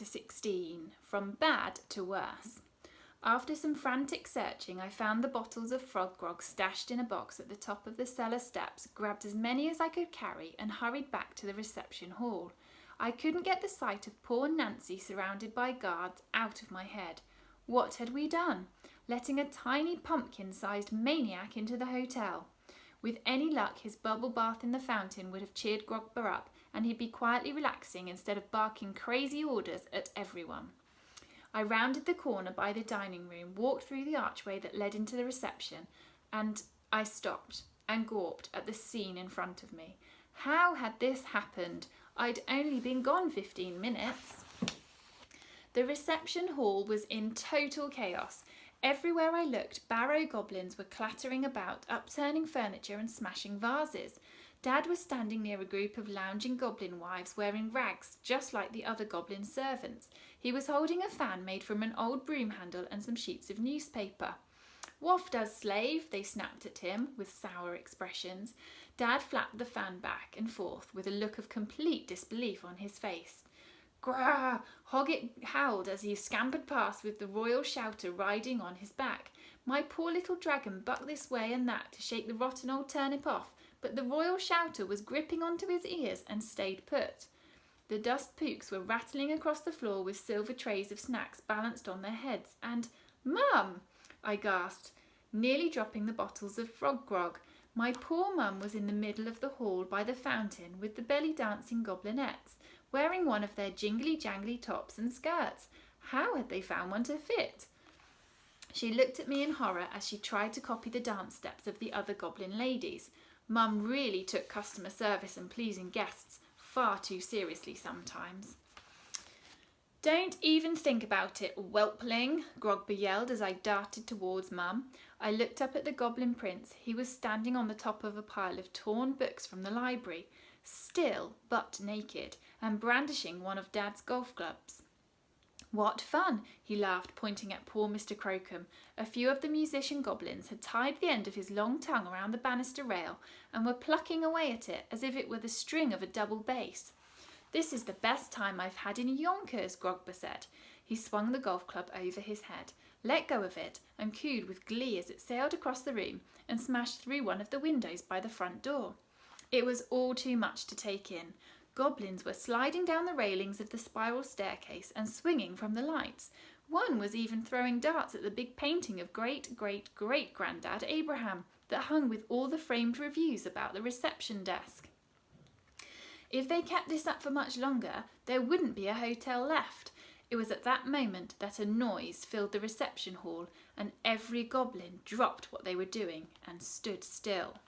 Chapter 16, From Bad to Worse. After some frantic searching, I found the bottles of frog grog stashed in a box at the top of the cellar steps, grabbed as many as I could carry and hurried back to the reception hall. I couldn't get the sight of poor Nancy surrounded by guards out of my head. What had we done? Letting a tiny pumpkin-sized maniac into the hotel. With any luck, his bubble bath in the fountain would have cheered Grogber up, and he'd be quietly relaxing instead of barking crazy orders at everyone. I rounded the corner by the dining room, walked through the archway that led into the reception, and I stopped and gawped at the scene in front of me. How had this happened? I'd only been gone 15 minutes. The reception hall was in total chaos. Everywhere I looked, barrow goblins were clattering about, upturning furniture and smashing vases. Dad was standing near a group of lounging goblin wives wearing rags just like the other goblin servants. He was holding a fan made from an old broom handle and some sheets of newspaper. "Waft us, slave," they snapped at him with sour expressions. Dad flapped the fan back and forth with a look of complete disbelief on his face. "Grah!" Hoggett howled as he scampered past with the royal shouter riding on his back. My poor little dragon bucked this way and that to shake the rotten old turnip off, but the royal shouter was gripping onto his ears and stayed put. The dust pooks were rattling across the floor with silver trays of snacks balanced on their heads, and "Mum!" I gasped, nearly dropping the bottles of frog grog. My poor mum was in the middle of the hall by the fountain with the belly dancing goblinettes, wearing one of their jingly-jangly tops and skirts. How had they found one to fit? She looked at me in horror as she tried to copy the dance steps of the other goblin ladies. Mum really took customer service and pleasing guests far too seriously sometimes. "Don't even think about it, whelpling," Grogber yelled as I darted towards Mum. I looked up at the goblin prince. He was standing on the top of a pile of torn books from the library, still butt naked, and brandishing one of Dad's golf clubs. "What fun!" he laughed, pointing at poor Mr. Crocombe. A few of the musician goblins had tied the end of his long tongue around the banister rail and were plucking away at it as if it were the string of a double bass. "This is the best time I've had in Yonkers," Grogber said. He swung the golf club over his head, let go of it, and cooed with glee as it sailed across the room and smashed through one of the windows by the front door. It was all too much to take in. Goblins were sliding down the railings of the spiral staircase and swinging from the lights. One was even throwing darts at the big painting of great-great-great-granddad Abraham that hung with all the framed reviews about the reception desk. If they kept this up for much longer, there wouldn't be a hotel left. It was at that moment that a noise filled the reception hall and every goblin dropped what they were doing and stood still.